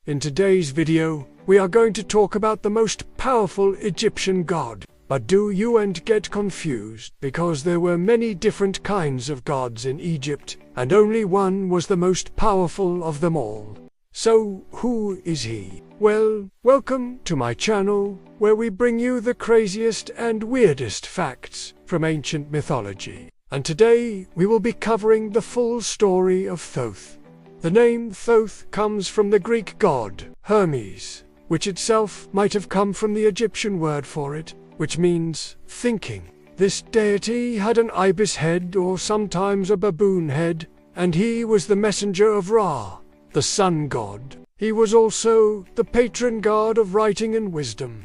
In today's video, we are going to talk about the most powerful Egyptian god. But do you and get confused, because there were many different kinds of gods in Egypt, and only one was the most powerful of them all. So, who is he? Well, welcome to my channel, where we bring you the craziest and weirdest facts from ancient mythology. And today, we will be covering the full story of Thoth. The name Thoth comes from the Greek god, Hermes, which itself might have come from the Egyptian word for it, which means thinking. This deity had an ibis head or sometimes a baboon head, and he was the messenger of Ra, the sun god. He was also the patron god of writing and wisdom.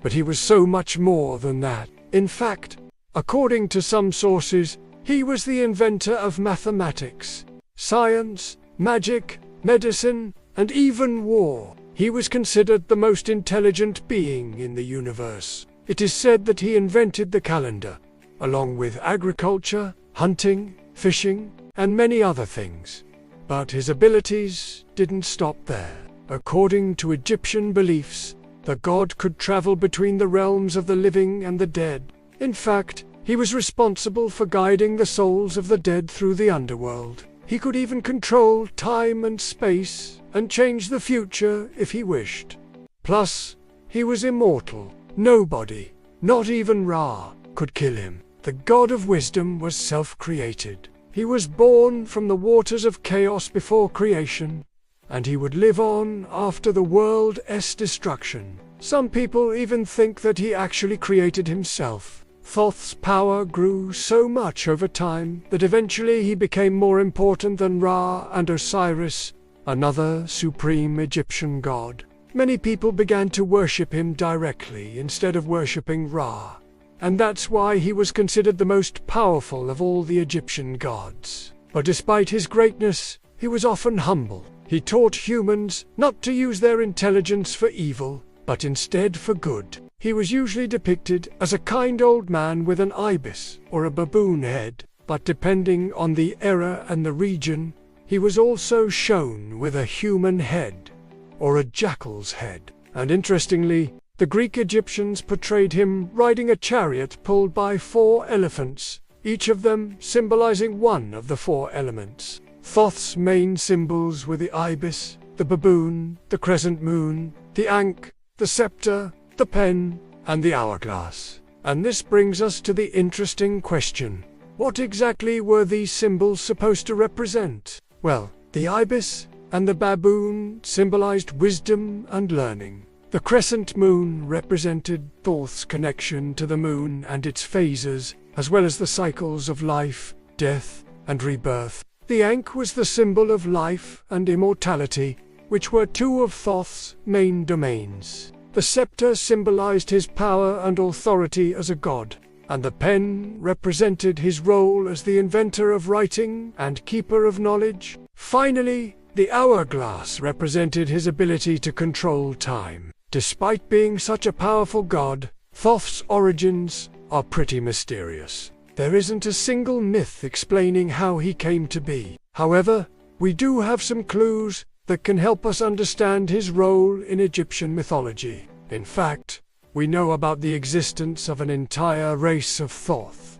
But he was so much more than that. In fact, according to some sources, he was the inventor of mathematics, science, magic, medicine, and even war. He was considered the most intelligent being in the universe. It is said that he invented the calendar, along with agriculture, hunting, fishing, and many other things. But his abilities didn't stop there. According to Egyptian beliefs, the god could travel between the realms of the living and the dead. In fact, he was responsible for guiding the souls of the dead through the underworld. He could even control time and space, and change the future if he wished. Plus, he was immortal. Nobody, not even Ra, could kill him. The god of wisdom was self-created. He was born from the waters of chaos before creation, and he would live on after the world's destruction. Some people even think that he actually created himself. Thoth's power grew so much over time that eventually he became more important than Ra and Osiris, another supreme Egyptian god. Many people began to worship him directly instead of worshipping Ra, and that's why he was considered the most powerful of all the Egyptian gods. But despite his greatness, he was often humble. He taught humans not to use their intelligence for evil, but instead for good. He was usually depicted as a kind old man with an ibis or a baboon head, but depending on the era and the region, he was also shown with a human head or a jackal's head. And interestingly, the Greek Egyptians portrayed him riding a chariot pulled by 4 elephants, each of them symbolizing one of the 4 elements. Thoth's main symbols were the ibis, the baboon, the crescent moon, the ankh, the scepter, the pen, and the hourglass. And this brings us to the interesting question. What exactly were these symbols supposed to represent? Well, the ibis and the baboon symbolized wisdom and learning. The crescent moon represented Thoth's connection to the moon and its phases, as well as the cycles of life, death, and rebirth. The ankh was the symbol of life and immortality, which were 2 of Thoth's main domains. The scepter symbolized his power and authority as a god, and the pen represented his role as the inventor of writing and keeper of knowledge. Finally, the hourglass represented his ability to control time. Despite being such a powerful god, Thoth's origins are pretty mysterious. There isn't a single myth explaining how he came to be. However, we do have some clues that can help us understand his role in Egyptian mythology. In fact, we know about the existence of an entire race of Thoth.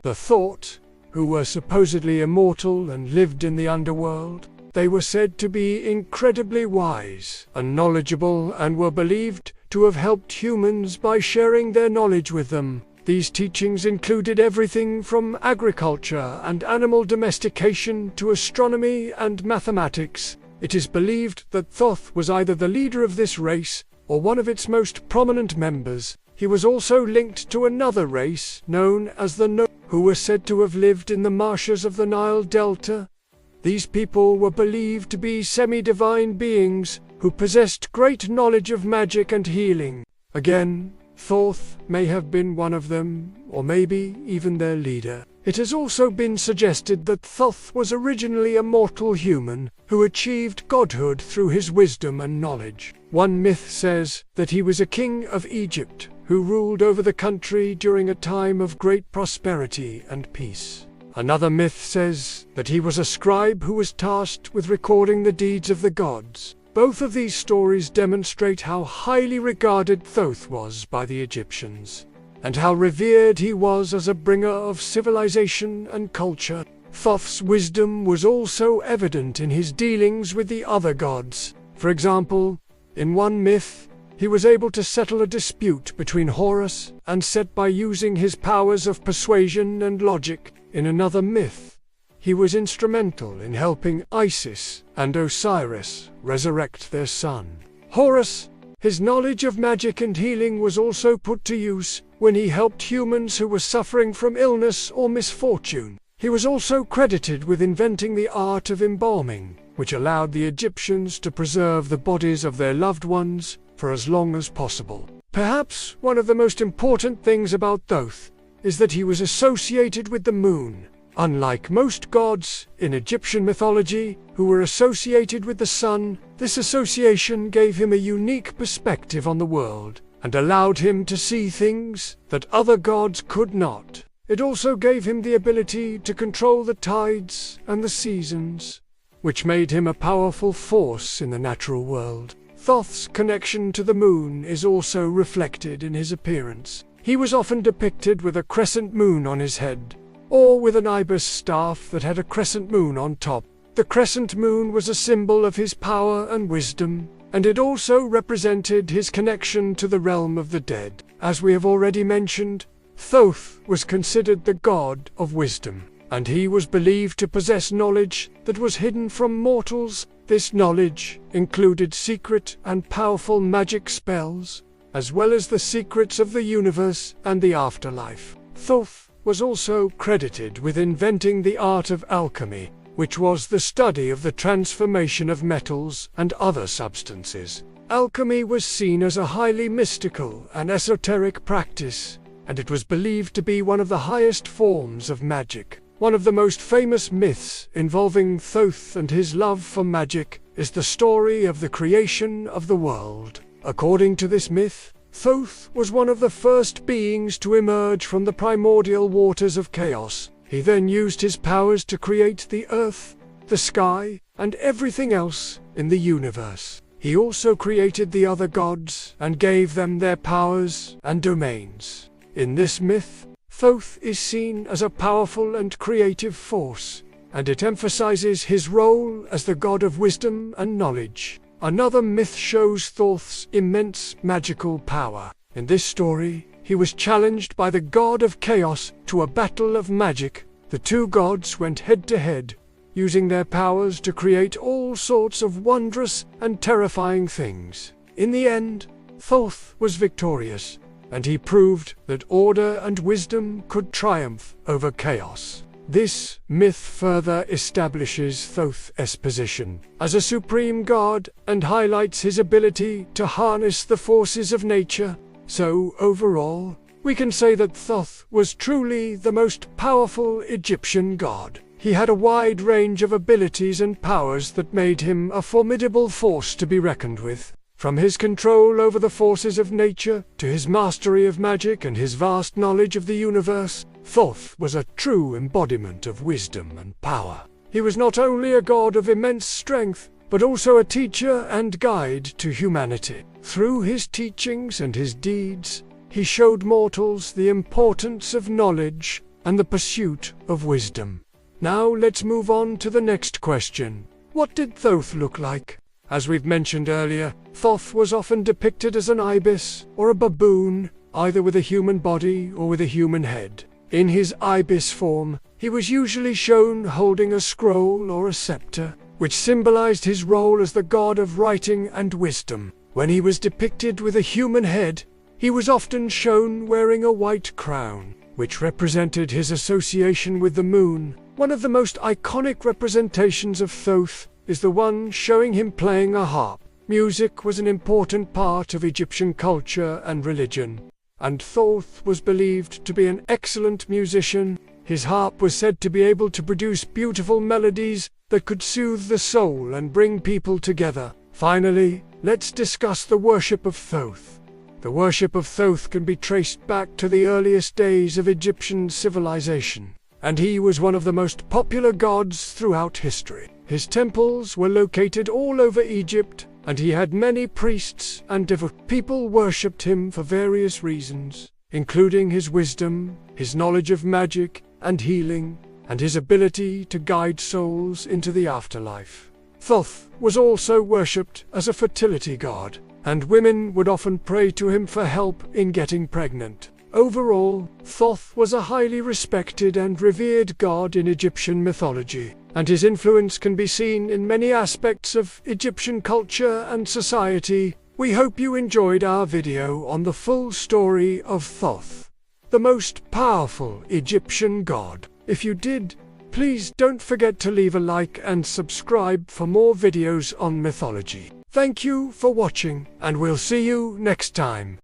The Thoth, who were supposedly immortal and lived in the underworld. They were said to be incredibly wise and knowledgeable and were believed to have helped humans by sharing their knowledge with them. These teachings included everything from agriculture and animal domestication to astronomy and mathematics. It is believed that Thoth was either the leader of this race or one of its most prominent members. He was also linked to another race known as the No, who were said to have lived in the marshes of the Nile Delta. These people were believed to be semi-divine beings who possessed great knowledge of magic and healing. Again, Thoth may have been one of them, or maybe even their leader. It has also been suggested that Thoth was originally a mortal human who achieved godhood through his wisdom and knowledge. One myth says that he was a king of Egypt who ruled over the country during a time of great prosperity and peace. Another myth says that he was a scribe who was tasked with recording the deeds of the gods. Both of these stories demonstrate how highly regarded Thoth was by the Egyptians, and how revered he was as a bringer of civilization and culture. Thoth's wisdom was also evident in his dealings with the other gods. For example, in one myth, he was able to settle a dispute between Horus and Set by using his powers of persuasion and logic. In another myth, he was instrumental in helping Isis and Osiris resurrect their son. Horus, his knowledge of magic and healing was also put to use when he helped humans who were suffering from illness or misfortune. He was also credited with inventing the art of embalming, which allowed the Egyptians to preserve the bodies of their loved ones for as long as possible. Perhaps one of the most important things about Thoth is that he was associated with the moon. Unlike most gods in Egyptian mythology who were associated with the sun, this association gave him a unique perspective on the world and allowed him to see things that other gods could not. It also gave him the ability to control the tides and the seasons, which made him a powerful force in the natural world. Thoth's connection to the moon is also reflected in his appearance. He was often depicted with a crescent moon on his head, or with an ibis staff that had a crescent moon on top. The crescent moon was a symbol of his power and wisdom, and it also represented his connection to the realm of the dead. As we have already mentioned, Thoth was considered the god of wisdom, and he was believed to possess knowledge that was hidden from mortals. This knowledge included secret and powerful magic spells, as well as the secrets of the universe and the afterlife. Thoth was also credited with inventing the art of alchemy, which was the study of the transformation of metals and other substances. Alchemy was seen as a highly mystical and esoteric practice, and it was believed to be one of the highest forms of magic. One of the most famous myths involving Thoth and his love for magic is the story of the creation of the world. According to this myth, Thoth was one of the first beings to emerge from the primordial waters of chaos. He then used his powers to create the earth, the sky, and everything else in the universe. He also created the other gods and gave them their powers and domains. In this myth, Thoth is seen as a powerful and creative force, and it emphasizes his role as the god of wisdom and knowledge. Another myth shows Thoth's immense magical power. In this story, he was challenged by the god of chaos to a battle of magic. The two gods went head-to-head, using their powers to create all sorts of wondrous and terrifying things. In the end, Thoth was victorious, and he proved that order and wisdom could triumph over chaos. This myth further establishes Thoth's position as a supreme god and highlights his ability to harness the forces of nature. So overall, we can say that Thoth was truly the most powerful Egyptian god. He had a wide range of abilities and powers that made him a formidable force to be reckoned with. From his control over the forces of nature to his mastery of magic and his vast knowledge of the universe, Thoth was a true embodiment of wisdom and power. He was not only a god of immense strength, but also a teacher and guide to humanity. Through his teachings and his deeds, he showed mortals the importance of knowledge and the pursuit of wisdom. Now let's move on to the next question. What did Thoth look like? As we've mentioned earlier, Thoth was often depicted as an ibis or a baboon, either with a human body or with a human head. In his ibis form, he was usually shown holding a scroll or a scepter, which symbolized his role as the god of writing and wisdom. When he was depicted with a human head, he was often shown wearing a white crown, which represented his association with the moon. One of the most iconic representations of Thoth is the one showing him playing a harp. Music was an important part of Egyptian culture and religion, and Thoth was believed to be an excellent musician. His harp was said to be able to produce beautiful melodies that could soothe the soul and bring people together. Finally, let's discuss the worship of Thoth. The worship of Thoth can be traced back to the earliest days of Egyptian civilization, and he was one of the most popular gods throughout history. His temples were located all over Egypt, and he had many priests and devout people worshipped him for various reasons, including his wisdom, his knowledge of magic and healing, and his ability to guide souls into the afterlife. Thoth was also worshipped as a fertility god, and women would often pray to him for help in getting pregnant. Overall, Thoth was a highly respected and revered god in Egyptian mythology, and his influence can be seen in many aspects of Egyptian culture and society. We hope you enjoyed our video on the full story of Thoth, the most powerful Egyptian god. If you did, please don't forget to leave a like and subscribe for more videos on mythology. Thank you for watching, and we'll see you next time.